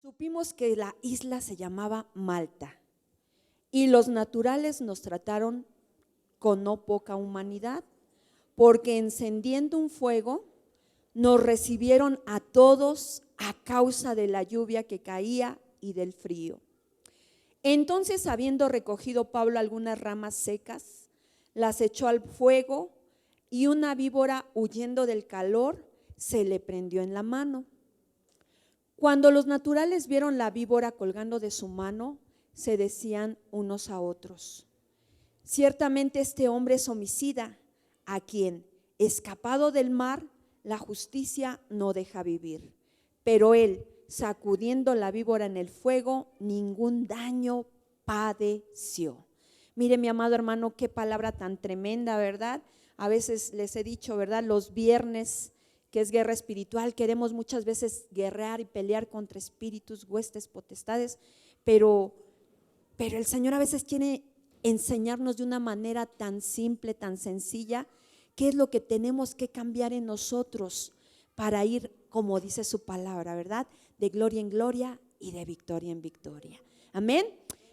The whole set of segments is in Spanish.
Supimos que la isla se llamaba Malta y los naturales nos trataron con no poca humanidad, porque encendiendo un fuego nos recibieron a todos a causa de la lluvia que caía y del frío. Entonces, habiendo recogido Pablo algunas ramas secas, las echó al fuego y una víbora, huyendo del calor, se le prendió en la mano. Cuando los naturales vieron la víbora colgando de su mano, se decían unos a otros: ciertamente este hombre es homicida, a quien, escapado del mar, la justicia no deja vivir. Pero él, sacudiendo la víbora en el fuego, ningún daño padeció. Mire, mi amado hermano, qué palabra tan tremenda, ¿verdad? A veces les he dicho, ¿verdad? Los viernes, que es guerra espiritual, queremos muchas veces guerrear y pelear contra espíritus, huestes, potestades, pero el Señor a veces quiere enseñarnos de una manera tan simple, tan sencilla, qué es lo que tenemos que cambiar en nosotros para ir, como dice su palabra, ¿verdad? De gloria en gloria y de victoria en victoria. Amén.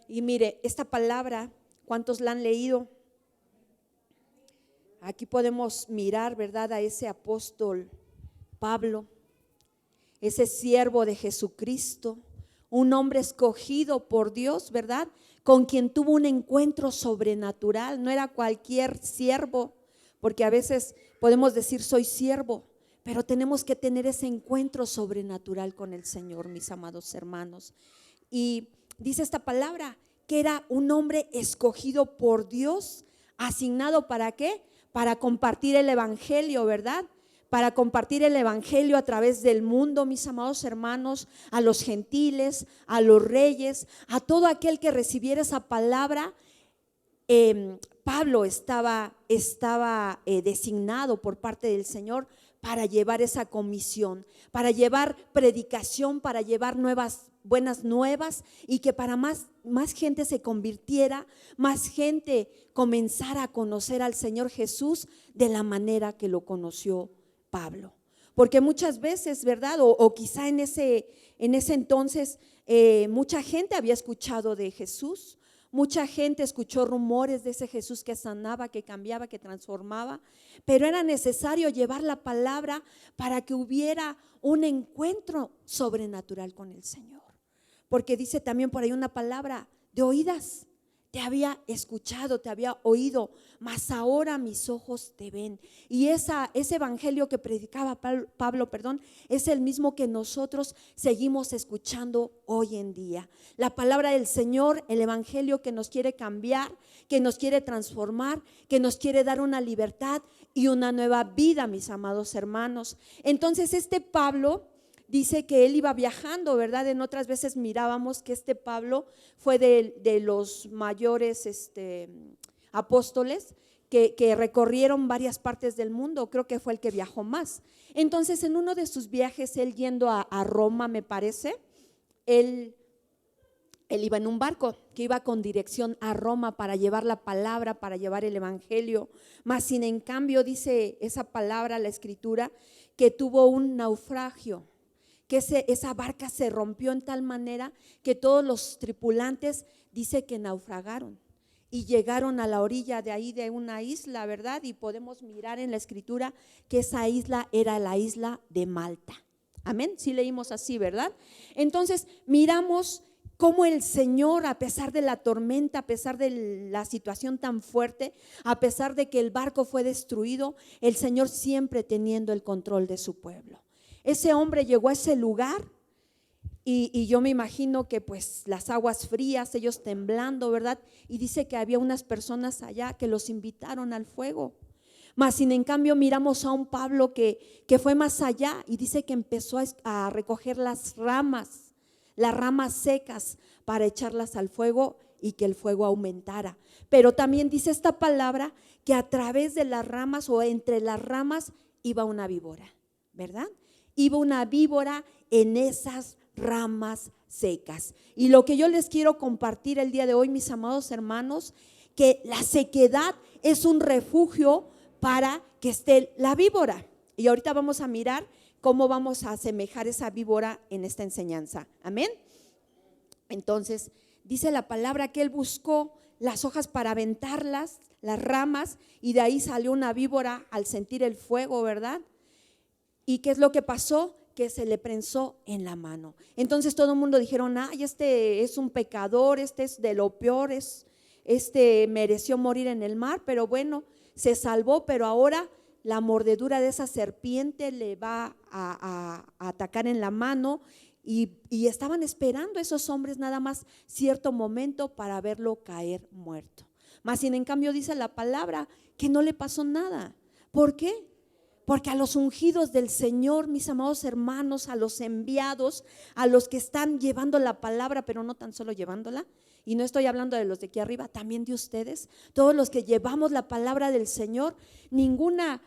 Y mire, esta palabra, ¿cuántos la han leído? Aquí podemos mirar, ¿verdad?, a ese apóstol Pablo, ese siervo de Jesucristo, un hombre escogido por Dios, ¿verdad?, con quien tuvo un encuentro sobrenatural. No era cualquier siervo, porque a veces podemos decir soy siervo, pero tenemos que tener ese encuentro sobrenatural con el Señor, mis amados hermanos. Y dice esta palabra que era un hombre escogido por Dios, asignado ¿para qué? Para compartir el evangelio, ¿verdad? Para compartir el evangelio a través del mundo, mis amados hermanos, a los gentiles, a los reyes, a todo aquel que recibiera esa palabra. Pablo estaba designado por parte del Señor para llevar esa comisión, para llevar predicación, para llevar buenas nuevas, y que para más gente se convirtiera, más gente comenzara a conocer al Señor Jesús de la manera que lo conoció Pablo. Porque muchas veces, ¿verdad? O quizá en ese entonces mucha gente había escuchado de Jesús. Mucha gente escuchó rumores de ese Jesús que sanaba, que cambiaba, que transformaba, pero era necesario llevar la palabra para que hubiera un encuentro sobrenatural con el Señor. Porque dice también por ahí una palabra: de oídas te había escuchado, te había oído, mas ahora mis ojos te ven. Y ese evangelio que predicaba Pablo, es el mismo que nosotros seguimos escuchando hoy en día. La palabra del Señor, el evangelio que nos quiere cambiar, que nos quiere transformar, que nos quiere dar una libertad y una nueva vida, mis amados hermanos. Entonces Pablo dice que él iba viajando, ¿verdad? En otras veces mirábamos que Pablo fue de los mayores apóstoles que recorrieron varias partes del mundo. Creo que fue el que viajó más. Entonces, en uno de sus viajes, él yendo a Roma, me parece, él iba en un barco que iba con dirección a Roma para llevar la palabra, para llevar el evangelio. Mas sin en cambio, dice esa palabra, la escritura, que tuvo un naufragio, que esa barca se rompió en tal manera que todos los tripulantes dice que naufragaron y llegaron a la orilla de ahí, de una isla, ¿verdad? Y podemos mirar en la escritura que esa isla era la isla de Malta. Amén, sí leímos así, ¿verdad? Entonces miramos cómo el Señor, a pesar de la tormenta, a pesar de la situación tan fuerte, a pesar de que el barco fue destruido, el Señor siempre teniendo el control de su pueblo. Ese hombre llegó a ese lugar y yo me imagino que pues las aguas frías, ellos temblando, ¿verdad? Y dice que había unas personas allá que los invitaron al fuego. Mas sin en cambio miramos a un Pablo que fue más allá y dice que empezó a recoger las ramas secas para echarlas al fuego y que el fuego aumentara. Pero también dice esta palabra que a través de las ramas o entre las ramas iba una víbora, ¿verdad? Iba una víbora en esas ramas secas. Y lo que yo les quiero compartir el día de hoy, mis amados hermanos, que la sequedad es un refugio para que esté la víbora. Y ahorita vamos a mirar cómo vamos a asemejar esa víbora en esta enseñanza. Amén. Entonces, dice la palabra que él buscó las hojas para aventarlas, las ramas, y de ahí salió una víbora al sentir el fuego, ¿verdad? ¿Y qué es lo que pasó? Que se le prensó en la mano. Entonces todo el mundo dijeron, ay, este es un pecador, este es de lo peor, este mereció morir en el mar, pero bueno, se salvó, pero ahora la mordedura de esa serpiente le va a atacar en la mano. Y estaban esperando esos hombres nada más cierto momento para verlo caer muerto. Mas sin en cambio dice la palabra que no le pasó nada. ¿Por qué? Porque a los ungidos del Señor, mis amados hermanos, a los enviados, a los que están llevando la palabra, pero no tan solo llevándola, y no estoy hablando de los de aquí arriba, también de ustedes, todos los que llevamos la palabra del Señor, ninguna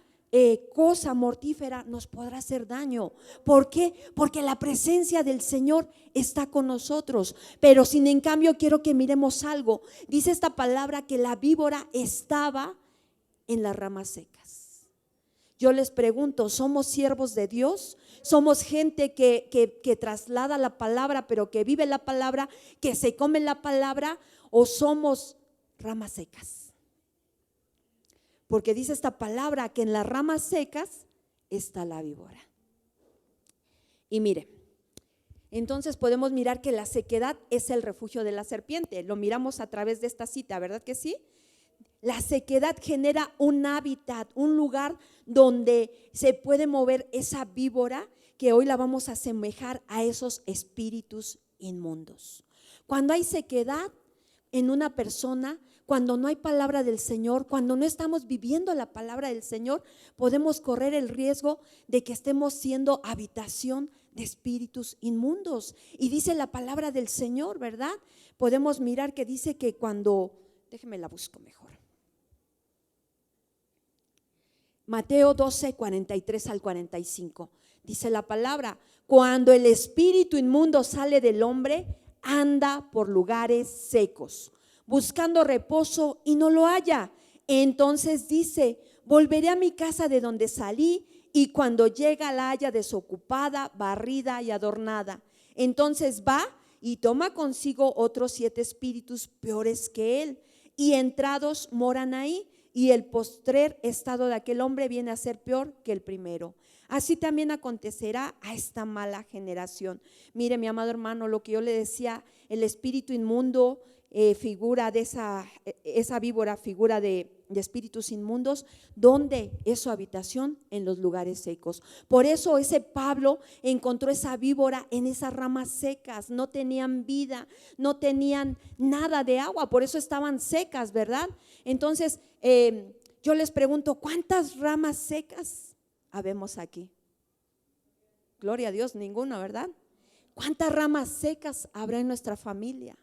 cosa mortífera nos podrá hacer daño. ¿Por qué? Porque la presencia del Señor está con nosotros. Pero sin en cambio quiero que miremos algo. Dice esta palabra que la víbora estaba en las ramas secas. Yo les pregunto, ¿somos siervos de Dios? ¿Somos gente que traslada la palabra, pero que vive la palabra, que se come la palabra? ¿O somos ramas secas? Porque dice esta palabra que en las ramas secas está la víbora. Y mire, entonces podemos mirar que la sequedad es el refugio de la serpiente. Lo miramos a través de esta cita, ¿verdad que sí? La sequedad genera un hábitat, un lugar donde se puede mover esa víbora, que hoy la vamos a asemejar a esos espíritus inmundos. Cuando hay sequedad en una persona, cuando no hay palabra del Señor, cuando no estamos viviendo la palabra del Señor, podemos correr el riesgo de que estemos siendo habitación de espíritus inmundos. Y dice la palabra del Señor, ¿verdad? Podemos mirar que dice que cuando, déjeme la busco mejor. Mateo 12, 43 al 45. Dice la palabra, cuando el espíritu inmundo sale del hombre, anda por lugares secos, buscando reposo y no lo halla. Entonces dice, volveré a mi casa de donde salí, y cuando llega la halla desocupada, barrida y adornada. Entonces va y toma consigo otros 7 espíritus peores que él, y entrados moran ahí. Y el postrer estado de aquel hombre viene a ser peor que el primero. Así también acontecerá a esta mala generación. Mire, mi amado hermano, lo que yo le decía, el espíritu inmundo, figura de esa víbora, figura de espíritus inmundos. ¿Dónde es su habitación? En los lugares secos. Por eso ese Pablo encontró esa víbora en esas ramas secas. No tenían vida, no tenían nada de agua, por eso estaban secas, ¿verdad? Entonces yo les pregunto, ¿cuántas ramas secas habemos aquí? Gloria a Dios, ninguna, ¿verdad? ¿Cuántas ramas secas habrá en nuestra familia?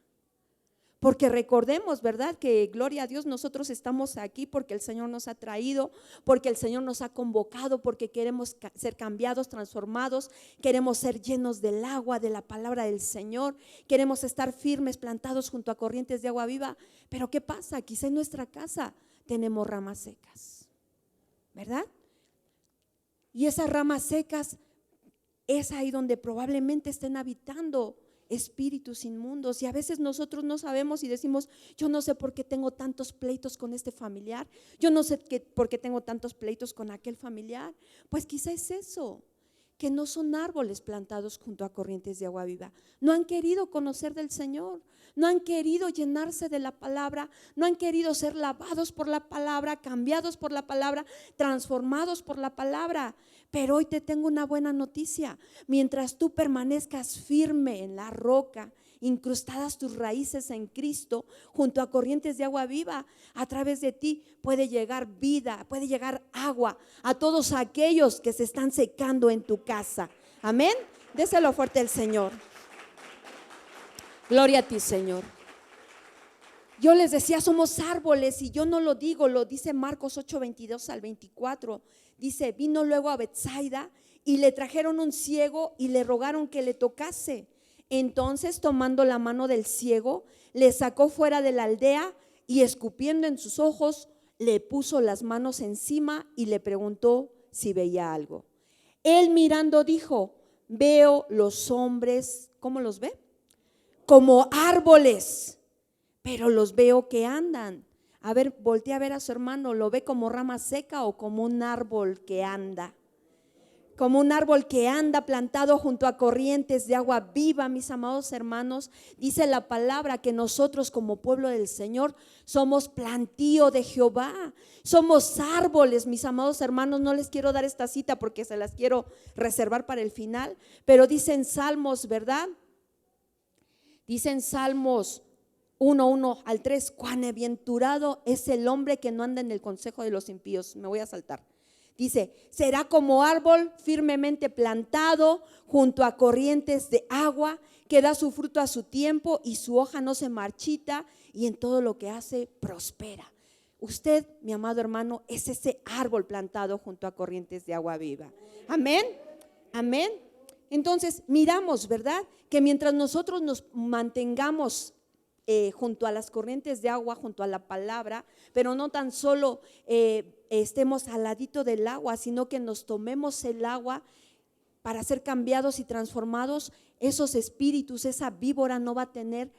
Porque recordemos, ¿verdad? Que gloria a Dios, nosotros estamos aquí porque el Señor nos ha traído, porque el Señor nos ha convocado, porque queremos ser cambiados, transformados, queremos ser llenos del agua, de la palabra del Señor, queremos estar firmes, plantados junto a corrientes de agua viva. Pero ¿qué pasa? Quizá en nuestra casa tenemos ramas secas, ¿verdad? Y esas ramas secas es ahí donde probablemente estén habitando espíritus inmundos. Y a veces nosotros no sabemos y decimos, yo no sé por qué tengo tantos pleitos con este familiar, yo no sé por qué tengo tantos pleitos con aquel familiar. Pues quizá es eso, que no son árboles plantados junto a corrientes de agua viva. No han querido conocer del Señor, no han querido llenarse de la palabra, no han querido ser lavados por la palabra, cambiados por la palabra, transformados por la palabra. Pero hoy te tengo una buena noticia: mientras tú permanezcas firme en la roca, incrustadas tus raíces en Cristo, junto a corrientes de agua viva, a través de ti puede llegar vida, puede llegar agua a todos aquellos que se están secando en tu casa. Amén. Déselo fuerte al Señor. Gloria a ti, Señor. Yo les decía, somos árboles, y yo no lo digo, lo dice Marcos 8, 22 al 24. Dice, vino luego a Betsaida y le trajeron un ciego y le rogaron que le tocase. Entonces, tomando la mano del ciego, le sacó fuera de la aldea y, escupiendo en sus ojos, le puso las manos encima y le preguntó si veía algo. Él mirando dijo: veo los hombres, ¿cómo los ve? Como árboles, pero los veo que andan. A ver, voltea a ver a su hermano, ¿lo ve como rama seca o como un árbol que anda? Como un árbol que anda plantado junto a corrientes de agua viva, mis amados hermanos. Dice la palabra que nosotros como pueblo del Señor somos plantío de Jehová, somos árboles, mis amados hermanos. No les quiero dar esta cita porque se las quiero reservar para el final, pero dicen Salmos, ¿verdad? Dicen Salmos 1:1 al 3, cuán bienaventurado es el hombre que no anda en el consejo de los impíos. Me voy a saltar. Dice, será como árbol firmemente plantado junto a corrientes de agua, que da su fruto a su tiempo y su hoja no se marchita, y en todo lo que hace prospera. Usted, mi amado hermano, es ese árbol plantado junto a corrientes de agua viva. Amén, amén. Entonces miramos, ¿verdad? Que mientras nosotros nos mantengamos junto a las corrientes de agua, junto a la palabra, pero no tan solo estemos al ladito del agua, sino que nos tomemos el agua para ser cambiados y transformados. Esos espíritus, esa víbora no va a tener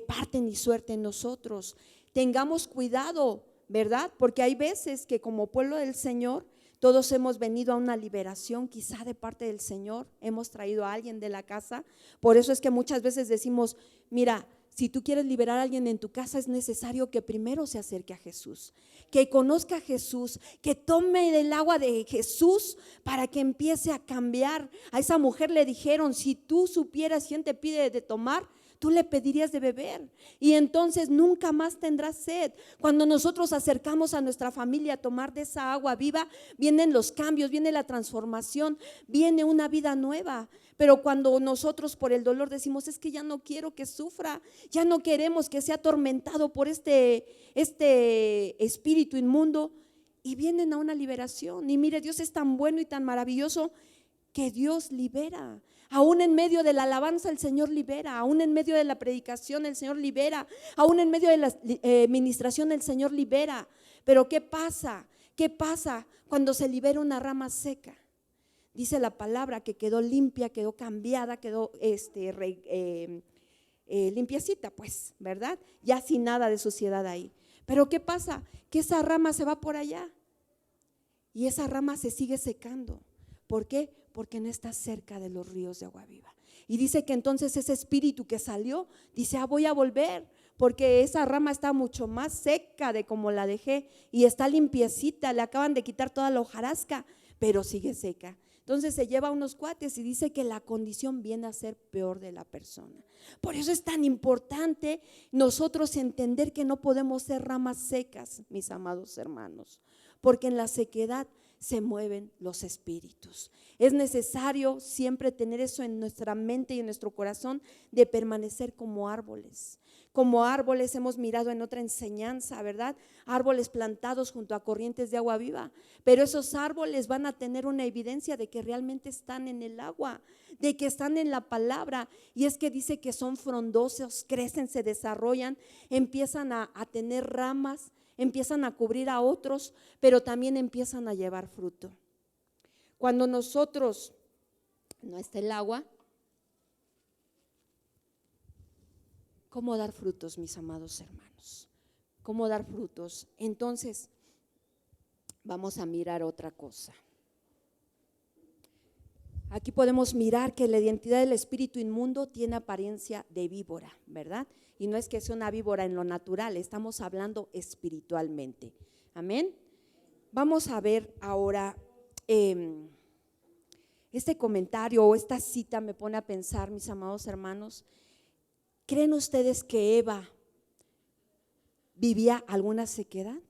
parte ni suerte en nosotros. Tengamos cuidado, ¿verdad? Porque hay veces que como pueblo del Señor todos hemos venido a una liberación, quizá de parte del Señor, hemos traído a alguien de la casa. Por eso es que muchas veces decimos, mira, si tú quieres liberar a alguien en tu casa, es necesario que primero se acerque a Jesús, que conozca a Jesús, que tome del agua de Jesús para que empiece a cambiar. A esa mujer le dijeron, si tú supieras quién te pide de tomar, tú le pedirías de beber y entonces nunca más tendrás sed. Cuando nosotros acercamos a nuestra familia a tomar de esa agua viva, vienen los cambios, viene la transformación, viene una vida nueva. Pero cuando nosotros por el dolor decimos, es que ya no quiero que sufra, ya no queremos que sea atormentado por este espíritu inmundo, y vienen a una liberación. Y mire, Dios es tan bueno y tan maravilloso que Dios libera. Aún en medio de la alabanza el Señor libera, aún en medio de la predicación el Señor libera, aún en medio de la ministración el Señor libera. Pero ¿qué pasa? ¿Qué pasa cuando se libera una rama seca? Dice la palabra que quedó limpia, quedó cambiada, quedó limpiecita, pues, ¿verdad? Ya sin nada de suciedad ahí. Pero ¿qué pasa? Que esa rama se va por allá y esa rama se sigue secando. ¿Por qué? Porque no está cerca de los ríos de agua viva. Y dice que entonces ese espíritu que salió, dice, voy a volver, porque esa rama está mucho más seca de como la dejé y está limpiecita, le acaban de quitar toda la hojarasca, pero sigue seca. Entonces se lleva a unos cuates y dice que la condición viene a ser peor de la persona. Por eso es tan importante nosotros entender que no podemos ser ramas secas, mis amados hermanos, porque en la sequedad se mueven los espíritus. Es necesario siempre tener eso en nuestra mente y en nuestro corazón, de permanecer como árboles. Como árboles hemos mirado en otra enseñanza, ¿verdad? Árboles plantados junto a corrientes de agua viva, pero esos árboles van a tener una evidencia de que realmente están en el agua, de que están en la palabra. Y es que dice que son frondosos, crecen, se desarrollan, empiezan a tener ramas, empiezan a cubrir a otros, pero también empiezan a llevar fruto. Cuando nosotros no está el agua, ¿cómo dar frutos, mis amados hermanos? ¿Cómo dar frutos? Entonces, vamos a mirar otra cosa. Aquí podemos mirar que la identidad del espíritu inmundo tiene apariencia de víbora, ¿verdad? Y no es que sea una víbora en lo natural, estamos hablando espiritualmente. Amén. Vamos a ver ahora este comentario o esta cita me pone a pensar, mis amados hermanos. ¿Creen ustedes que Eva vivía alguna sequedad?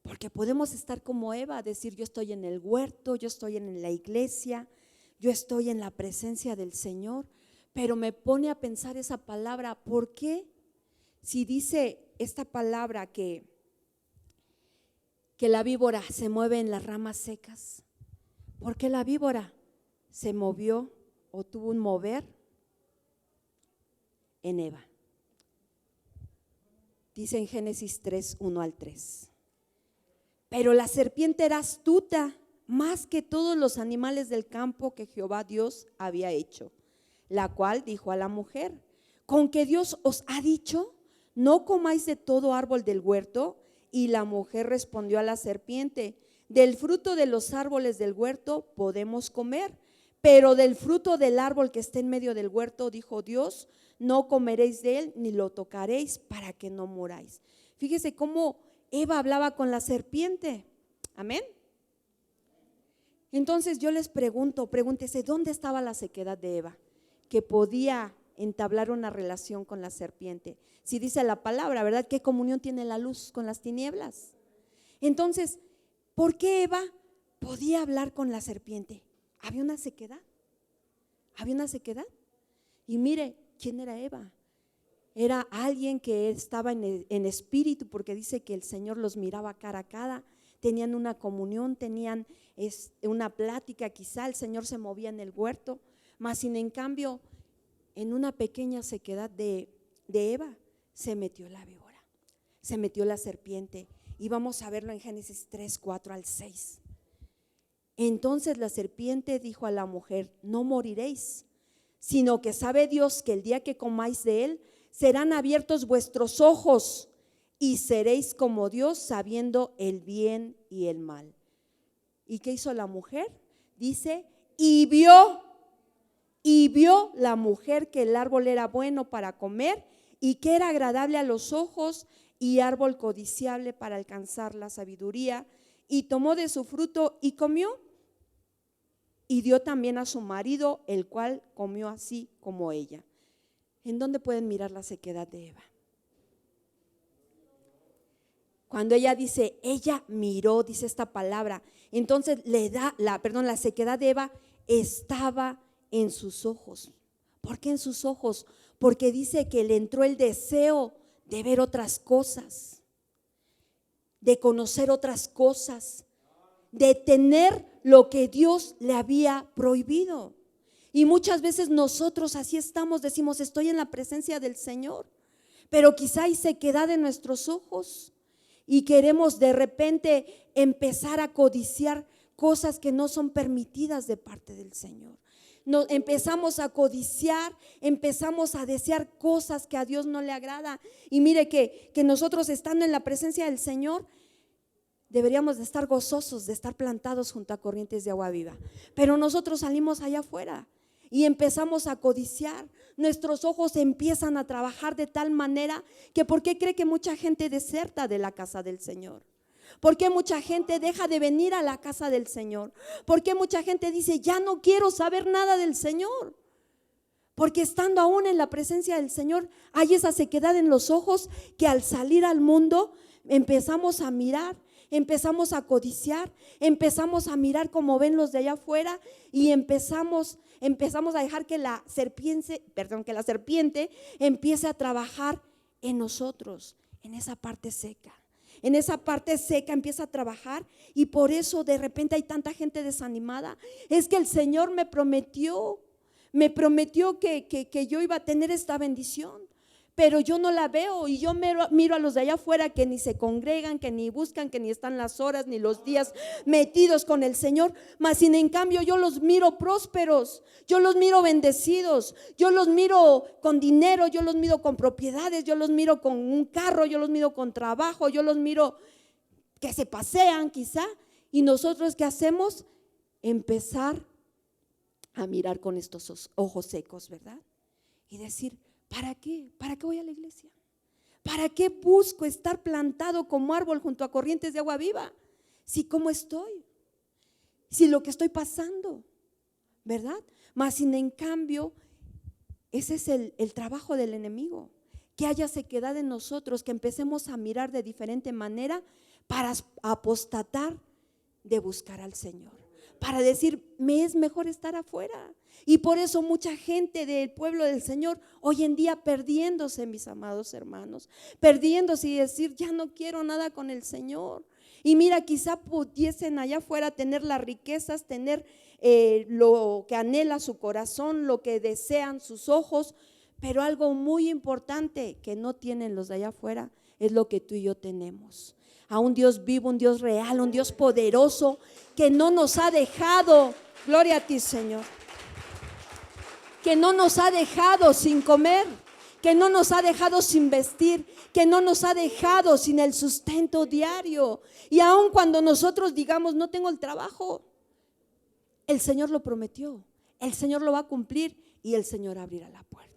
Porque podemos estar como Eva, decir yo estoy en el huerto, yo estoy en la iglesia, yo estoy en la presencia del Señor, pero me pone a pensar esa palabra. ¿Por qué? Si dice esta palabra que la víbora se mueve en las ramas secas, ¿por qué la víbora se movió o tuvo un mover en Eva? Dice en Génesis 3:1 al 3. Pero la serpiente era astuta más que todos los animales del campo que Jehová Dios había hecho. La cual dijo a la mujer: ¿con que Dios os ha dicho, no comáis de todo árbol del huerto? Y la mujer respondió a la serpiente: del fruto de los árboles del huerto podemos comer, pero del fruto del árbol que está en medio del huerto, dijo Dios, no comeréis de él ni lo tocaréis para que no muráis. Fíjese cómo Eva hablaba con la serpiente. Amén. Entonces yo les pregúntese, ¿dónde estaba la sequedad de Eva? Que podía entablar una relación con la serpiente. Si dice la palabra, ¿verdad? ¿Qué comunión tiene la luz con las tinieblas? Entonces, ¿por qué Eva podía hablar con la serpiente? Había una sequedad. Había una sequedad. Y mire, ¿quién era Eva? Era alguien que estaba en espíritu, porque dice que el Señor los miraba cara a cara. Tenían una comunión, tenían una plática, quizá el Señor se movía en el huerto, mas sin en cambio, en una pequeña sequedad de Eva, se metió la víbora, se metió la serpiente, y vamos a verlo en Génesis 3, 4 al 6. Entonces la serpiente dijo a la mujer: no moriréis, sino que sabe Dios que el día que comáis de él, serán abiertos vuestros ojos, y seréis como Dios, sabiendo el bien y el mal. ¿Y qué hizo la mujer? Dice, y vio la mujer que el árbol era bueno para comer y que era agradable a los ojos y árbol codiciable para alcanzar la sabiduría, y tomó de su fruto y comió, y dio también a su marido, el cual comió así como ella. ¿En dónde pueden mirar la sequedad de Eva? Cuando ella dice, ella miró, dice esta palabra, entonces la sequedad de Eva estaba en sus ojos. ¿Por qué en sus ojos? Porque dice que le entró el deseo de ver otras cosas, de conocer otras cosas, de tener lo que Dios le había prohibido. Y muchas veces nosotros así estamos, decimos, estoy en la presencia del Señor, pero quizá hay sequedad en nuestros ojos. Y queremos de repente empezar a codiciar cosas que no son permitidas de parte del Señor. Empezamos a codiciar, empezamos a desear cosas que a Dios no le agrada. Y mire que nosotros estando en la presencia del Señor, deberíamos de estar gozosos, de estar plantados junto a corrientes de agua viva. Pero nosotros salimos allá afuera y empezamos a codiciar. Nuestros ojos empiezan a trabajar de tal manera que ¿por qué cree que mucha gente deserta de la casa del Señor? ¿Por qué mucha gente deja de venir a la casa del Señor? ¿Por qué mucha gente dice, ya no quiero saber nada del Señor? Porque estando aún en la presencia del Señor hay esa sequedad en los ojos que al salir al mundo empezamos a mirar, empezamos a codiciar, empezamos a mirar como ven los de allá afuera, y empezamos a dejar que la serpiente empiece a trabajar en nosotros, en esa parte seca. En esa parte seca empieza a trabajar, y por eso de repente hay tanta gente desanimada. Es que el Señor me prometió que yo iba a tener esta bendición, pero yo no la veo, y yo miro a los de allá afuera que ni se congregan, que ni buscan, que ni están las horas ni los días metidos con el Señor, mas sin en cambio yo los miro prósperos, yo los miro bendecidos, yo los miro con dinero, yo los miro con propiedades, yo los miro con un carro, yo los miro con trabajo, yo los miro que se pasean quizá. Y nosotros ¿qué hacemos? Empezar a mirar con estos ojos secos, ¿verdad? Y decir, ¿para qué? ¿Para qué voy a la iglesia? ¿Para qué busco estar plantado como árbol junto a corrientes de agua viva? Si cómo estoy, si lo que estoy pasando, ¿verdad? Mas sin en cambio, ese es el trabajo del enemigo, que haya sequedad en nosotros, que empecemos a mirar de diferente manera para apostatar de buscar al Señor, para decir, me es mejor estar afuera. Y por eso mucha gente del pueblo del Señor hoy en día perdiéndose, mis amados hermanos, perdiéndose y decir, ya no quiero nada con el Señor. Y mira, quizá pudiesen allá afuera tener las riquezas, tener lo que anhela su corazón, lo que desean sus ojos, pero algo muy importante que no tienen los de allá afuera es lo que tú y yo tenemos. a un Dios vivo, un Dios real, un Dios poderoso que no nos ha dejado, gloria a ti, Señor, que no nos ha dejado sin comer, que no nos ha dejado sin vestir, que no nos ha dejado sin el sustento diario. Y aun cuando nosotros digamos, no tengo el trabajo, el Señor lo prometió, el Señor lo va a cumplir y el Señor abrirá la puerta.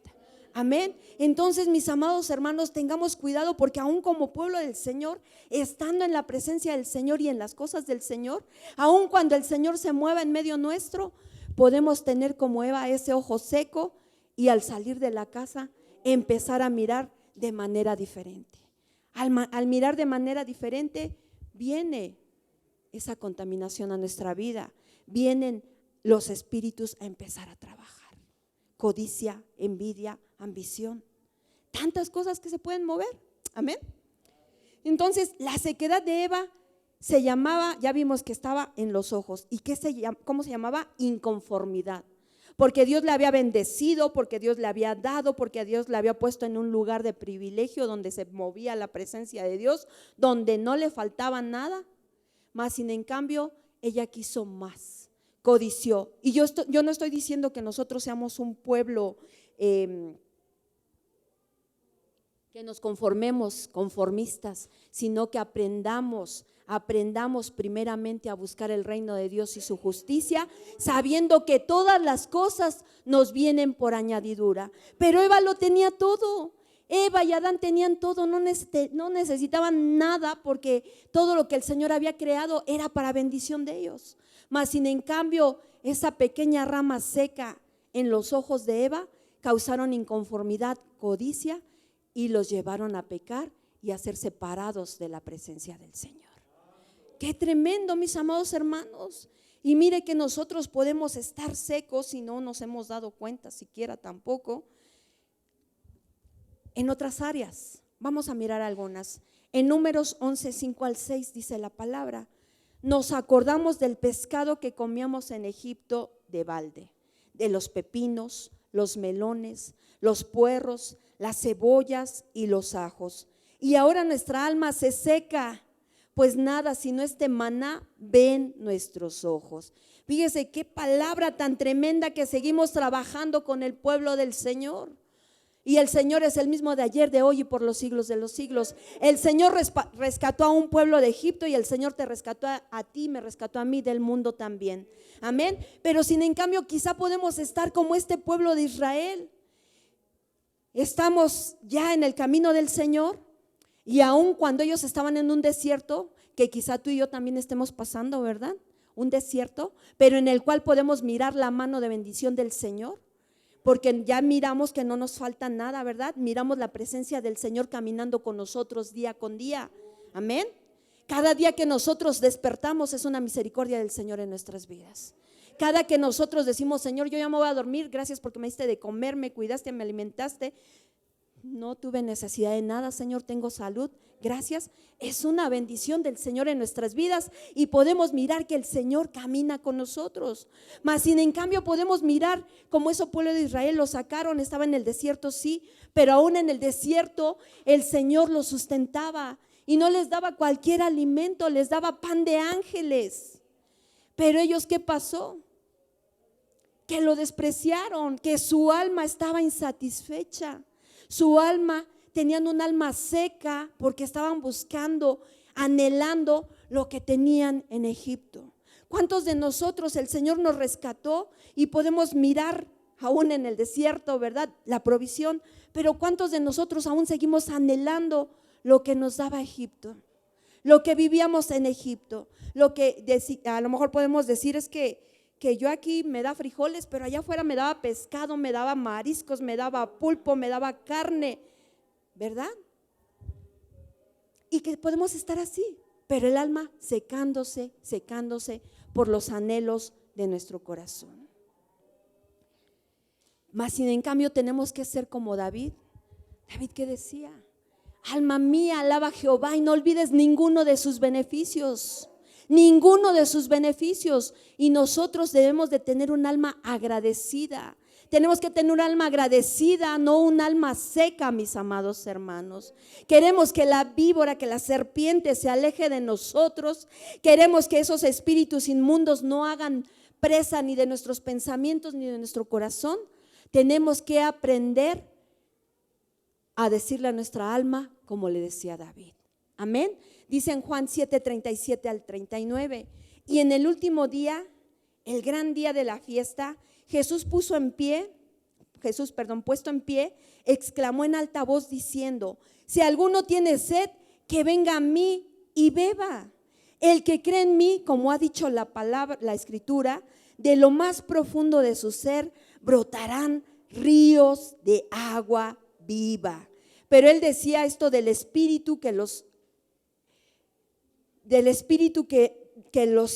Amén. Entonces, mis amados hermanos, tengamos cuidado, porque aún como pueblo del Señor, estando en la presencia del Señor y en las cosas del Señor, aún cuando el Señor se mueva en medio nuestro, podemos tener como Eva ese ojo seco y al salir de la casa empezar a mirar de manera diferente. Al mirar de manera diferente viene esa contaminación a nuestra vida, vienen los espíritus a empezar a trabajar. Codicia, envidia, ambición, tantas cosas que se pueden mover. Amén. Entonces, la sequedad de Eva se llamaba, ya vimos que estaba en los ojos. ¿Y cómo se llamaba? Inconformidad. Porque Dios le había bendecido, porque Dios le había dado, porque Dios le había puesto en un lugar de privilegio donde se movía la presencia de Dios, donde no le faltaba nada. Mas sin en cambio, ella quiso más, codició. Y yo no estoy diciendo que nosotros seamos un pueblo que nos conformemos, conformistas, sino que aprendamos primeramente a buscar el reino de Dios y su justicia, sabiendo que todas las cosas nos vienen por añadidura. Pero Eva lo tenía todo. Eva y Adán tenían todo, no necesitaban nada, porque todo lo que el Señor había creado era para bendición de ellos. Mas sin en cambio, esa pequeña rama seca en los ojos de Eva causaron inconformidad, codicia, y los llevaron a pecar y a ser separados de la presencia del Señor. Qué tremendo, mis amados hermanos. Y mire que nosotros podemos estar secos y no nos hemos dado cuenta siquiera tampoco en otras áreas. Vamos a mirar algunas. En Números 11, 5 al 6 dice la palabra: nos acordamos del pescado que comíamos en Egipto de balde, de los pepinos, los melones, los puerros, las cebollas y los ajos. Y ahora nuestra alma se seca, pues nada sino este maná ven nuestros ojos. Fíjese qué palabra tan tremenda, que seguimos trabajando con el pueblo del Señor. Y el Señor es el mismo de ayer, de hoy y por los siglos de los siglos. El Señor rescató a un pueblo de Egipto, y el Señor te rescató a ti, me rescató a mí del mundo también. Amén. Pero sin en cambio, quizá podemos estar como este pueblo de Israel. Estamos ya en el camino del Señor, y aun cuando ellos estaban en un desierto, que quizá tú y yo también estemos pasando, ¿verdad? Un desierto, pero en el cual podemos mirar la mano de bendición del Señor, porque ya miramos que no nos falta nada, ¿verdad? Miramos la presencia del Señor caminando con nosotros día con día. Amén. Cada día que nosotros despertamos es una misericordia del Señor en nuestras vidas. Cada que nosotros decimos: Señor, yo ya me voy a dormir, gracias porque me diste de comer, me cuidaste, me alimentaste, no tuve necesidad de nada, Señor, tengo salud, gracias. Es una bendición del Señor en nuestras vidas, y podemos mirar que el Señor camina con nosotros. Mas sin en cambio podemos mirar como ese pueblo de Israel lo sacaron, estaba en el desierto, sí, pero aún en el desierto el Señor los sustentaba y no les daba cualquier alimento, les daba pan de ángeles. Pero ellos, ¿qué pasó? Que lo despreciaron, que su alma estaba insatisfecha. Su alma, tenían un alma seca porque estaban buscando, anhelando lo que tenían en Egipto. ¿Cuántos de nosotros el Señor nos rescató y podemos mirar aún en el desierto, ¿verdad?, la provisión? Pero ¿cuántos de nosotros aún seguimos anhelando lo que nos daba Egipto? Lo que vivíamos en Egipto. Lo que a lo mejor podemos decir es que yo aquí me da frijoles, pero allá afuera me daba pescado, me daba mariscos, me daba pulpo, me daba carne, ¿verdad? Y que podemos estar así, pero el alma secándose por los anhelos de nuestro corazón. Mas sin en cambio tenemos que ser como David. David, ¿qué decía? Alma mía, alaba a Jehová y no olvides ninguno de sus beneficios. ninguno de sus beneficios. Y nosotros debemos de tener un alma agradecida. Tenemos que tener un alma agradecida, no un alma seca, mis amados hermanos. Queremos que la víbora, que la serpiente se aleje de nosotros. Queremos que esos espíritus inmundos no hagan presa ni de nuestros pensamientos ni de nuestro corazón. Tenemos que aprender a decirle a nuestra alma como le decía David. Amén. Dice en Juan 7:37 al 39: y en el último día, el gran día de la fiesta, Jesús puesto en pie, exclamó en alta voz diciendo: si alguno tiene sed, que venga a mí y beba. El que cree en mí, como ha dicho la palabra, la escritura, de lo más profundo de su ser brotarán ríos de agua viva. Pero él decía esto del espíritu que los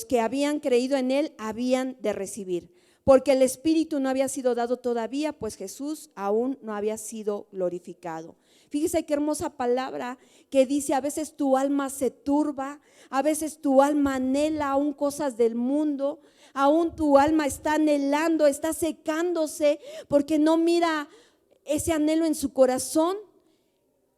que habían creído en él habían de recibir, porque el espíritu no había sido dado todavía, pues Jesús aún no había sido glorificado. Fíjese qué hermosa palabra que dice: a veces tu alma se turba, a veces tu alma anhela aún cosas del mundo, aún tu alma está anhelando, está secándose porque no mira ese anhelo en su corazón.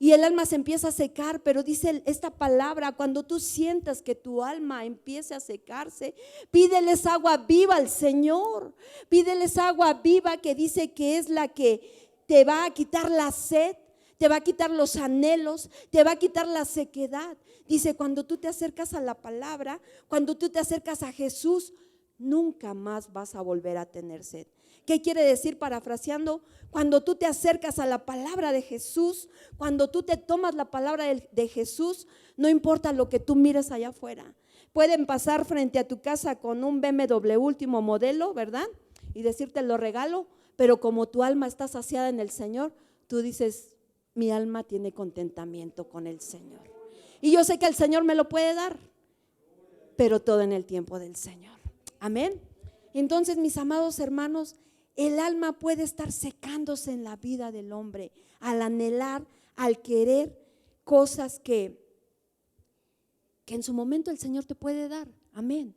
Y el alma se empieza a secar, pero dice esta palabra: cuando tú sientas que tu alma empiece a secarse, pídeles agua viva al Señor. Pídeles agua viva, que dice que es la que te va a quitar la sed, te va a quitar los anhelos, te va a quitar la sequedad. Dice: cuando tú te acercas a la palabra, cuando tú te acercas a Jesús, nunca más vas a volver a tener sed. ¿Qué quiere decir, parafraseando? Cuando tú te acercas a la palabra de Jesús, cuando tú te tomas la palabra de Jesús, no importa lo que tú mires allá afuera. Pueden pasar frente a tu casa con un BMW último modelo, ¿verdad? Y decirte: lo regalo, pero como tu alma está saciada en el Señor, tú dices: mi alma tiene contentamiento con el Señor. Y yo sé que el Señor me lo puede dar, pero todo en el tiempo del Señor. Amén. Entonces, mis amados hermanos, el alma puede estar secándose en la vida del hombre al anhelar, al querer cosas que en su momento el Señor te puede dar. Amén.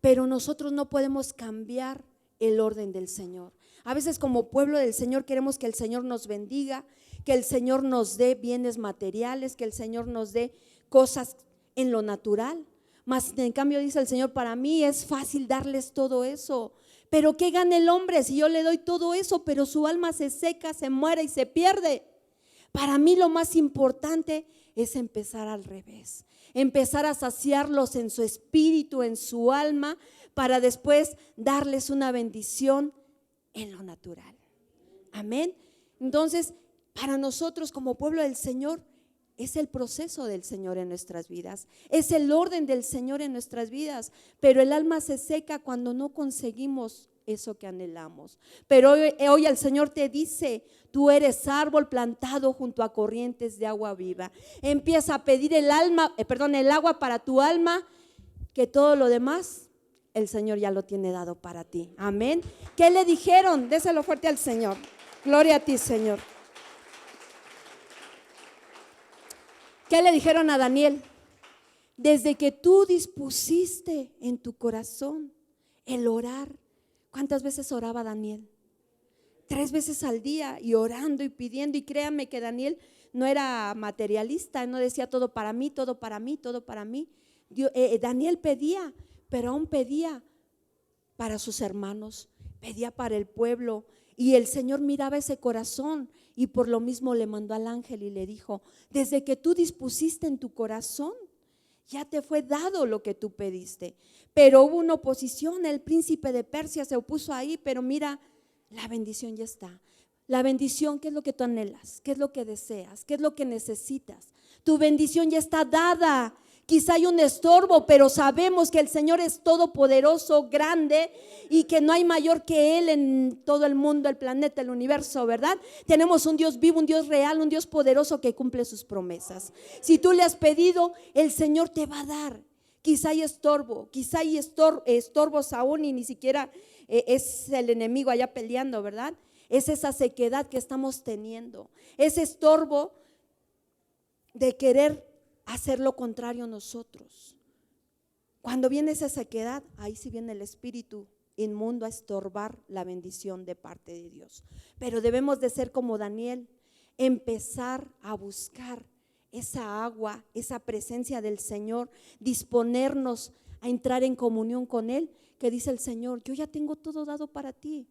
Pero nosotros no podemos cambiar el orden del Señor. A veces, como pueblo del Señor, queremos que el Señor nos bendiga, que el Señor nos dé bienes materiales, que el Señor nos dé cosas en lo natural. Mas en cambio dice el Señor: para mí es fácil darles todo eso. Pero ¿qué gana el hombre si yo le doy todo eso, pero su alma se seca, se muere y se pierde? Para mí lo más importante es empezar al revés, empezar a saciarlos en su espíritu, en su alma, para después darles una bendición en lo natural. Amén. Entonces, para nosotros como pueblo del Señor, es el proceso del Señor en nuestras vidas, es el orden del Señor en nuestras vidas, pero el alma se seca cuando no conseguimos eso que anhelamos. Pero hoy el Señor te dice: tú eres árbol plantado junto a corrientes de agua viva. Empieza a pedir el agua para tu alma, que todo lo demás el Señor ya lo tiene dado para ti. Amén. ¿Qué le dijeron? Déselo fuerte al Señor. Gloria a ti, Señor. ¿Qué le dijeron a Daniel? Desde que tú dispusiste en tu corazón el orar. ¿Cuántas veces oraba Daniel? 3 veces al día, y orando y pidiendo. Y créanme que Daniel no era materialista, no decía: todo para mí, todo para mí, todo para mí. Daniel pedía, pero aún pedía para sus hermanos, pedía para el pueblo. Y el Señor miraba ese corazón, y por lo mismo le mandó al ángel y le dijo: desde que tú dispusiste en tu corazón, ya te fue dado lo que tú pediste. Pero hubo una oposición, el príncipe de Persia se opuso ahí, pero mira, la bendición ya está. La bendición, ¿qué es lo que tú anhelas? ¿Qué es lo que deseas? ¿Qué es lo que necesitas? Tu bendición ya está dada. Quizá hay un estorbo, pero sabemos que el Señor es todopoderoso, grande, y que no hay mayor que Él en todo el mundo, el planeta, el universo, ¿verdad? Tenemos un Dios vivo, un Dios real, un Dios poderoso que cumple sus promesas. Si tú le has pedido, el Señor te va a dar. Quizá hay estorbo, quizá hay estorbos aún, y ni siquiera es el enemigo allá peleando, ¿verdad? Es esa sequedad que estamos teniendo, ese estorbo de querer hacer lo contrario nosotros. Cuando viene esa sequedad, ahí sí viene el espíritu inmundo a estorbar la bendición de parte de Dios. Pero debemos de ser como Daniel, empezar a buscar esa agua, esa presencia del Señor, disponernos a entrar en comunión con Él, que dice el Señor, yo ya tengo todo dado para ti.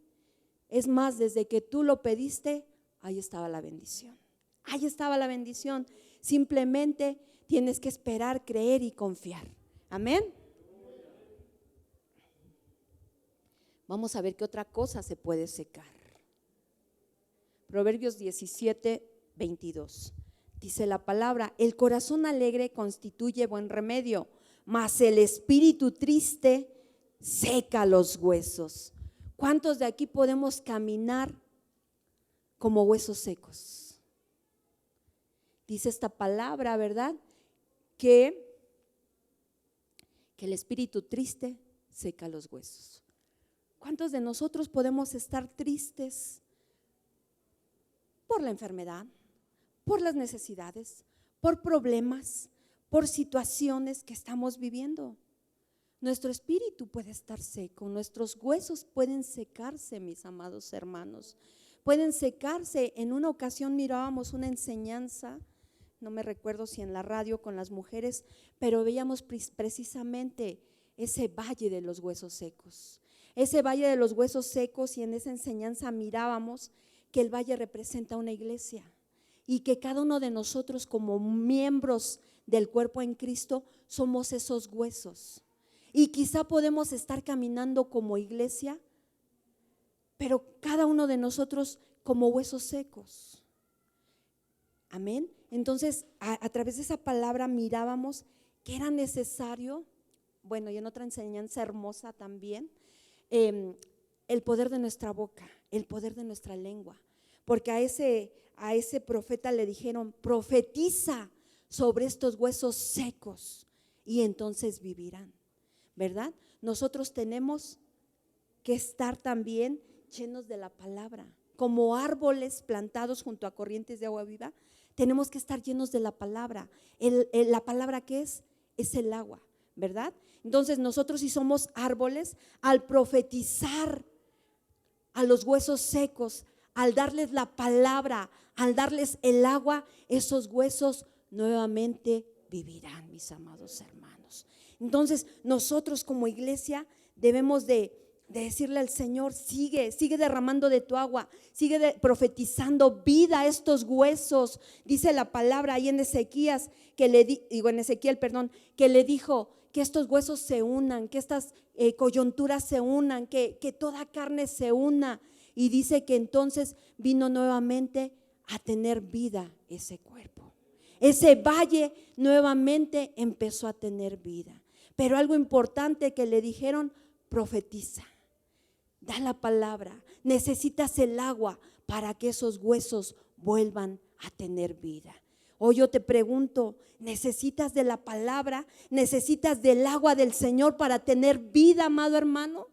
Es más, desde que tú lo pediste, ahí estaba la bendición. Ahí estaba la bendición. Simplemente tienes que esperar, creer y confiar. Amén. Vamos a ver qué otra cosa se puede secar. Proverbios 17, 22. Dice la palabra, el corazón alegre constituye buen remedio, mas el espíritu triste seca los huesos. ¿Cuántos de aquí podemos caminar como huesos secos? Dice esta palabra, ¿verdad? Que el espíritu triste seca los huesos. ¿Cuántos de nosotros podemos estar tristes por la enfermedad, por las necesidades, por problemas, por situaciones que estamos viviendo? Nuestro espíritu puede estar seco, nuestros huesos pueden secarse, mis amados hermanos, pueden secarse. En una ocasión mirábamos una enseñanza, no me recuerdo si en la radio con las mujeres, pero veíamos precisamente ese valle de los huesos secos. Ese valle de los huesos secos, y en esa enseñanza mirábamos que el valle representa una iglesia y que cada uno de nosotros como miembros del cuerpo en Cristo somos esos huesos. Y quizá podemos estar caminando como iglesia, pero cada uno de nosotros como huesos secos. Amén. Entonces, a través de esa palabra mirábamos que era necesario, bueno, y en otra enseñanza hermosa también, el poder de nuestra boca, el poder de nuestra lengua. Porque a ese profeta le dijeron, profetiza sobre estos huesos secos y entonces vivirán, ¿verdad? Nosotros tenemos que estar también llenos de la palabra, como árboles plantados junto a corrientes de agua viva. Tenemos que estar llenos de la palabra. La palabra, ¿qué es? Es el agua, ¿verdad? Entonces nosotros, si somos árboles, al profetizar a los huesos secos, al darles la palabra, al darles el agua, esos huesos nuevamente vivirán, mis amados hermanos. Entonces nosotros como iglesia debemos de decirle al Señor, sigue derramando de tu agua, sigue profetizando vida a estos huesos. Dice la palabra ahí en Ezequiel, que le dijo que estos huesos se unan, que estas coyunturas se unan, que toda carne se una. Y dice que entonces vino nuevamente a tener vida ese cuerpo. Ese valle nuevamente empezó a tener vida. Pero algo importante que le dijeron, profetiza, da la palabra, necesitas el agua para que esos huesos vuelvan a tener vida. Hoy yo te pregunto, ¿necesitas de la palabra? ¿Necesitas del agua del Señor para tener vida, amado hermano?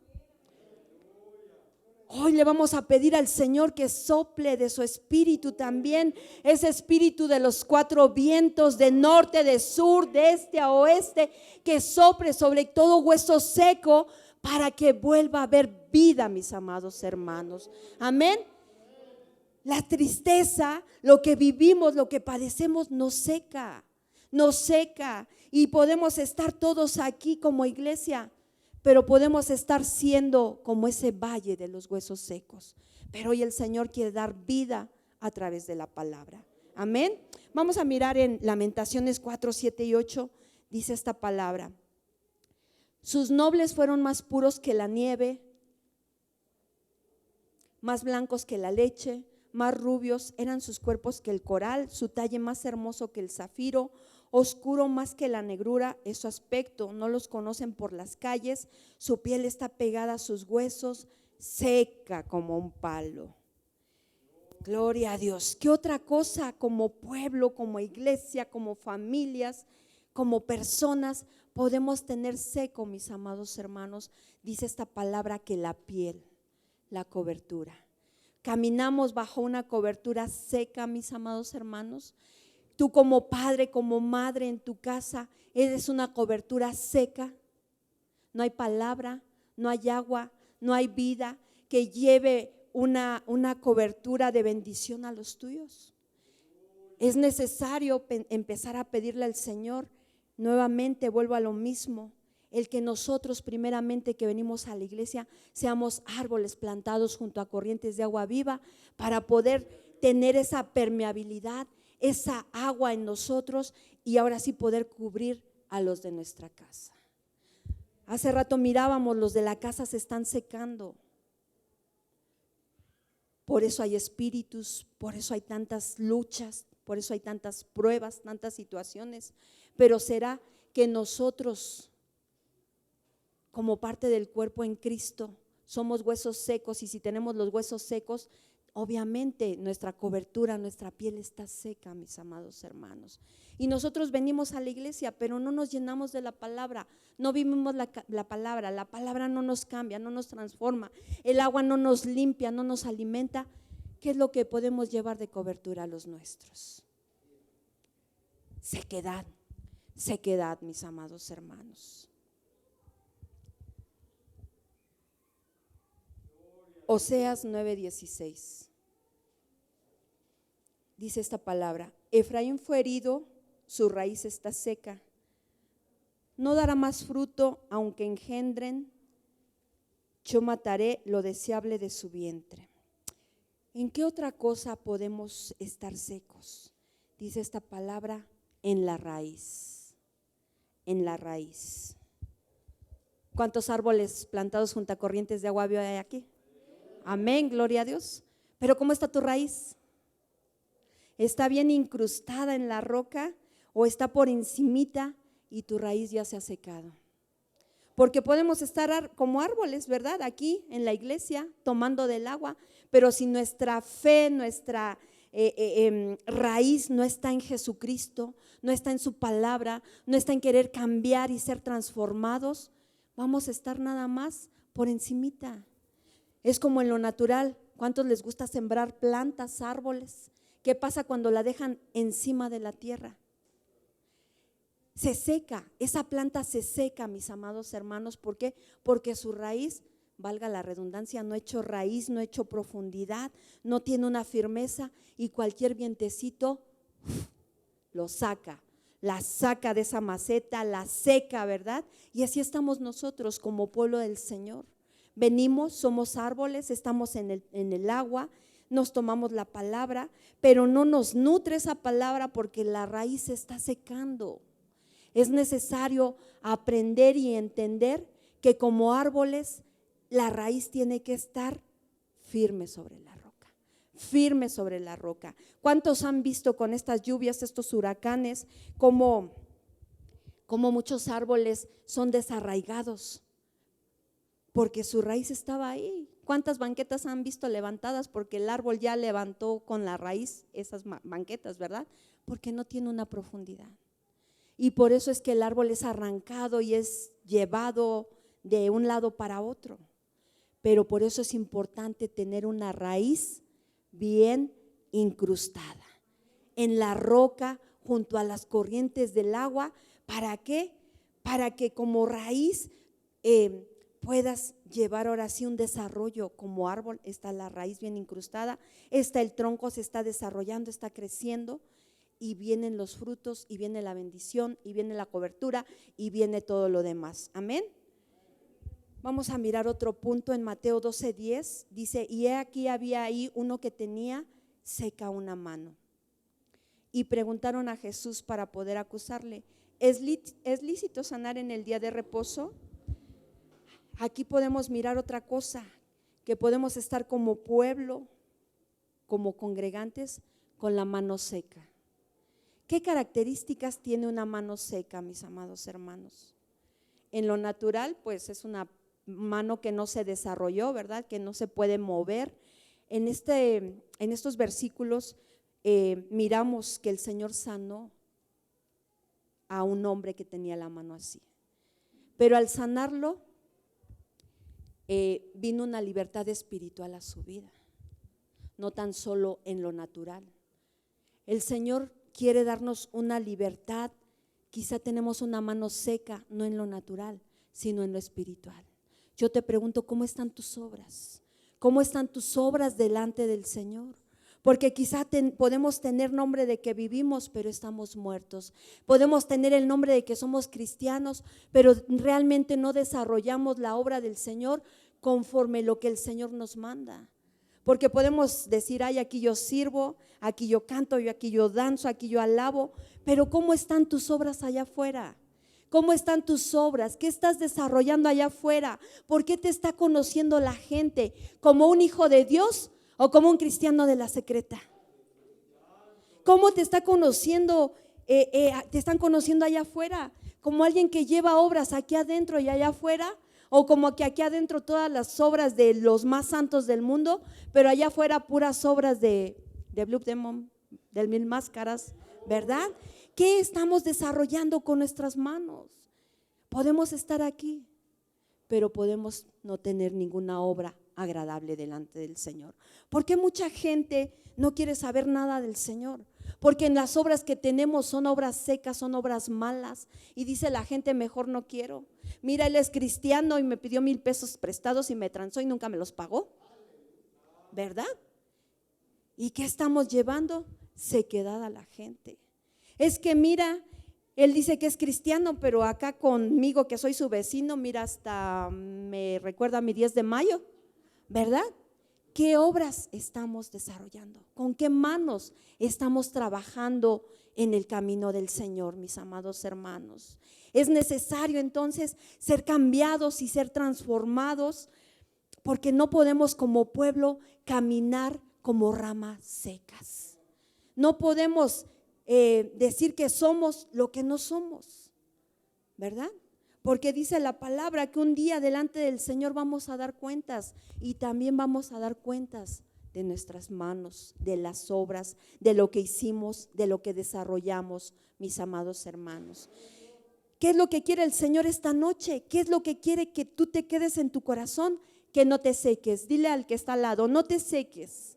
Hoy le vamos a pedir al Señor que sople de su espíritu también, ese espíritu de los cuatro vientos, de norte, de sur, de este a oeste, que sople sobre todo hueso seco para que vuelva a haber vida, mis amados hermanos. Amén. La tristeza, lo que vivimos, lo que padecemos nos seca y podemos estar todos aquí como iglesia, pero podemos estar siendo como ese valle de los huesos secos. Pero hoy el Señor quiere dar vida a través de la palabra. Amén. Vamos a mirar en Lamentaciones 4, 7 y 8, dice esta palabra: sus nobles fueron más puros que la nieve, más blancos que la leche, más rubios eran sus cuerpos que el coral, su talle más hermoso que el zafiro, oscuro más que la negrura es su aspecto, no los conocen por las calles, su piel está pegada a sus huesos, seca como un palo. Gloria a Dios. ¿Qué otra cosa como pueblo, como iglesia, como familias, como personas podemos tener seco, mis amados hermanos? Dice esta palabra que la piel, la cobertura. Caminamos bajo una cobertura seca, mis amados hermanos. Tú como padre, como madre en tu casa, ¿eres una cobertura seca? No hay palabra, no hay agua, no hay vida que lleve una cobertura de bendición a los tuyos. Es necesario empezar a pedirle al Señor. Nuevamente vuelvo a lo mismo, el que nosotros primeramente que venimos a la iglesia seamos árboles plantados junto a corrientes de agua viva para poder tener esa permeabilidad, esa agua en nosotros y ahora sí poder cubrir a los de nuestra casa. Hace rato mirábamos, los de la casa se están secando. Por eso hay espíritus, por eso hay tantas luchas, por eso hay tantas pruebas, tantas situaciones. Pero será que nosotros, como parte del cuerpo en Cristo, somos huesos secos, y si tenemos los huesos secos, obviamente nuestra cobertura, nuestra piel está seca, mis amados hermanos. Y nosotros venimos a la iglesia, pero no nos llenamos de la palabra, no vivimos la palabra no nos cambia, no nos transforma, el agua no nos limpia, no nos alimenta. ¿Qué es lo que podemos llevar de cobertura a los nuestros? Sequedad, sequedad, mis amados hermanos. Oseas 9:16. Dice esta palabra: Efraín fue herido, su raíz está seca, no dará más fruto aunque engendren, yo mataré lo deseable de su vientre. ¿En qué otra cosa podemos estar secos? Dice esta palabra: en la raíz, en la raíz. ¿Cuántos árboles plantados junto a corrientes de agua viva hay aquí? Amén, gloria a Dios. Pero ¿cómo está tu raíz? ¿Está bien incrustada en la roca o está por encimita y tu raíz ya se ha secado? Porque podemos estar como árboles, ¿verdad? Aquí en la iglesia tomando del agua, pero si nuestra fe, nuestra raíz no está en Jesucristo, no está en su palabra, no está en querer cambiar y ser transformados, vamos a estar nada más por encimita. Es como en lo natural. ¿Cuántos les gusta sembrar plantas, árboles? ¿Qué pasa cuando la dejan encima de la tierra? Se seca, esa planta se seca, mis amados hermanos. ¿Por qué? Porque su raíz, valga la redundancia, no ha hecho raíz, no ha hecho profundidad, no tiene una firmeza, y cualquier vientecito lo saca, la saca de esa maceta, la seca, ¿verdad? Y así estamos nosotros como pueblo del Señor. Venimos, somos árboles, estamos en el agua, nos tomamos la palabra, pero no nos nutre esa palabra porque la raíz se está secando. Es necesario aprender y entender que como árboles la raíz tiene que estar firme sobre la roca, firme sobre la roca. ¿Cuántos han visto con estas lluvias, estos huracanes, cómo muchos árboles son desarraigados? Porque su raíz estaba ahí. ¿Cuántas banquetas han visto levantadas porque el árbol ya levantó con la raíz esas banquetas, verdad? Porque no tiene una profundidad. Y por eso es que el árbol es arrancado y es llevado de un lado para otro. Pero por eso es importante tener una raíz bien incrustada en la roca, junto a las corrientes del agua. ¿Para qué? Para que como raíz puedas llevar ahora sí un desarrollo como árbol. Está la raíz bien incrustada, está el tronco, se está desarrollando, está creciendo, y vienen los frutos, y viene la bendición, y viene la cobertura, y viene todo lo demás. Amén. Vamos a mirar otro punto en Mateo 12:10. Dice: y he aquí había ahí uno que tenía seca una mano. Y preguntaron a Jesús para poder acusarle: ¿Es lícito sanar en el día de reposo? Aquí podemos mirar otra cosa, que podemos estar como pueblo, como congregantes, con la mano seca. ¿Qué características tiene una mano seca, mis amados hermanos? En lo natural, pues es una mano que no se desarrolló, ¿verdad? Que no se puede mover. En estos versículos miramos que el Señor sanó a un hombre que tenía la mano así. Pero al sanarlo, vino una libertad espiritual a su vida, no tan solo en lo natural. El Señor quiere darnos una libertad. Quizá tenemos una mano seca, no en lo natural, sino en lo espiritual. Yo te pregunto, ¿cómo están tus obras? ¿Cómo están tus obras delante del Señor? Porque quizá podemos tener nombre de que vivimos, pero estamos muertos. Podemos tener el nombre de que somos cristianos, pero realmente no desarrollamos la obra del Señor conforme lo que el Señor nos manda. Porque podemos decir, ay, aquí yo sirvo, aquí yo canto, aquí yo danzo, aquí yo alabo, pero ¿cómo están tus obras allá afuera? ¿Cómo están tus obras? ¿Qué estás desarrollando allá afuera? ¿Por qué te está conociendo la gente? ¿Como un hijo de Dios o como un cristiano de la secreta? ¿Cómo te está conociendo? ¿Te están conociendo allá afuera? ¿Como alguien que lleva obras aquí adentro y allá afuera? ¿O como que aquí adentro todas las obras de los más santos del mundo, pero allá afuera puras obras de Blue Demon, del Mil Máscaras, ¿verdad? ¿Qué estamos desarrollando con nuestras manos? Podemos estar aquí, pero podemos no tener ninguna obra agradable delante del Señor. ¿Por qué mucha gente no quiere saber nada del Señor? Porque en las obras que tenemos son obras secas, son obras malas, y dice la gente, mejor no quiero. Mira, él es cristiano y me pidió 1,000 pesos prestados y me transó y nunca me los pagó, ¿verdad? ¿Y qué estamos llevando? Sequedad a la gente. Es que mira, él dice que es cristiano, pero acá conmigo que soy su vecino, mira, hasta me recuerda a mi 10 de mayo, ¿verdad? ¿Qué obras estamos desarrollando? ¿Con qué manos estamos trabajando en el camino del Señor, mis amados hermanos? Es necesario entonces ser cambiados y ser transformados, porque no podemos como pueblo caminar como ramas secas. No podemos decir que somos lo que no somos, ¿verdad? Porque dice la palabra que un día delante del Señor vamos a dar cuentas, y también vamos a dar cuentas de nuestras manos, de las obras, de lo que hicimos, de lo que desarrollamos, mis amados hermanos. ¿Qué es lo que quiere el Señor esta noche? ¿Qué es lo que quiere que tú te quedes en tu corazón? Que no te seques. Dile al que está al lado, no te seques.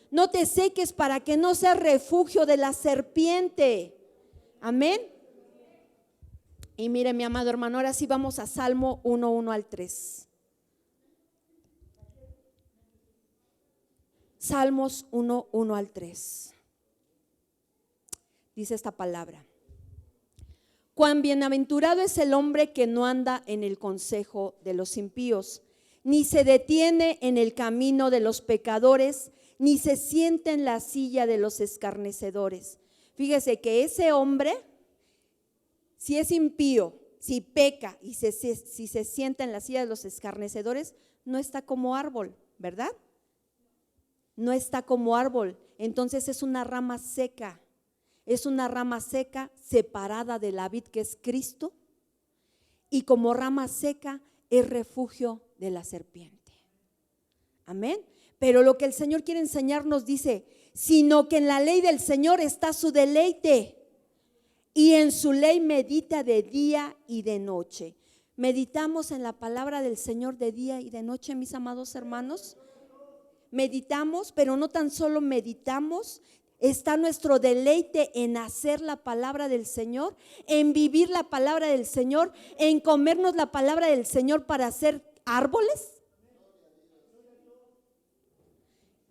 No te seques para que no seas refugio de la serpiente. Amén. Y mire, mi amado hermano, ahora sí vamos a Salmo 1:1 al 3. Salmos 1:1 al 3. Dice esta palabra: cuán bienaventurado es el hombre que no anda en el consejo de los impíos, ni se detiene en el camino de los pecadores, ni se sienta en la silla de los escarnecedores. Fíjese que ese hombre, si es impío, si peca y si se sienta en la silla de los escarnecedores, no está como árbol, ¿verdad? No está como árbol. Entonces es una rama seca. Es una rama seca separada de la vid que es Cristo, y como rama seca es refugio de la serpiente. Amén. Pero lo que el Señor quiere enseñarnos dice, sino que en la ley del Señor está su deleite, y en su ley medita de día y de noche. Meditamos en la palabra del Señor de día y de noche, mis amados hermanos. Meditamos, pero no tan solo meditamos. Está nuestro deleite en hacer la palabra del Señor, en vivir la palabra del Señor, en comernos la palabra del Señor para hacer árboles.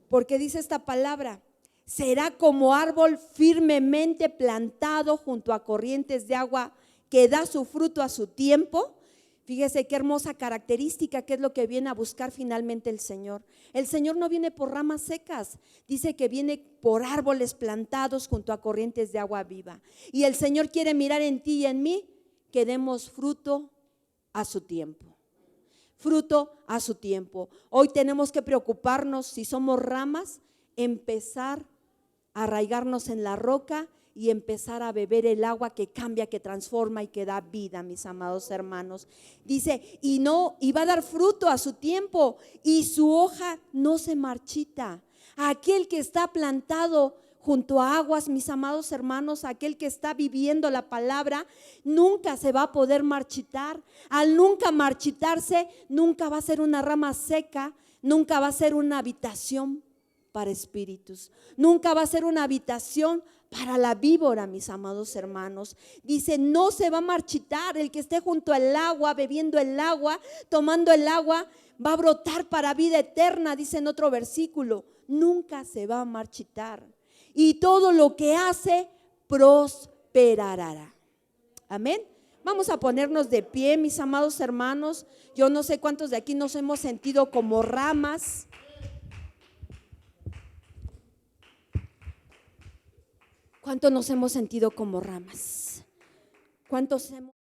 Porque dice esta palabra, será como árbol firmemente plantado junto a corrientes de agua, que da su fruto a su tiempo. Fíjese qué hermosa característica, que es lo que viene a buscar finalmente el Señor. El Señor no viene por ramas secas, dice que viene por árboles plantados junto a corrientes de agua viva. Y el Señor quiere mirar en ti y en mí que demos fruto a su tiempo. Fruto a su tiempo. Hoy tenemos que preocuparnos, si somos ramas, empezar a arraigarnos en la roca y empezar a beber el agua que cambia, que transforma y que da vida, mis amados hermanos. Dice, y va a dar fruto a su tiempo, y su hoja no se marchita. Aquel que está plantado junto a aguas, mis amados hermanos, aquel que está viviendo la palabra, nunca se va a poder marchitar. Al nunca marchitarse, nunca va a ser una rama seca, nunca va a ser una habitación para espíritus. Nunca va a ser una habitación para la víbora, mis amados hermanos. Dice, no se va a marchitar. El que esté junto al agua, bebiendo el agua, tomando el agua, va a brotar para vida eterna, dice en otro versículo. Nunca se va a marchitar. Y todo lo que hace, prosperará. Amén. Vamos a ponernos de pie, mis amados hermanos. Yo no sé cuántos de aquí nos hemos sentido como ramas. ¿Cuántos nos hemos sentido como ramas? ¿Cuántos hemos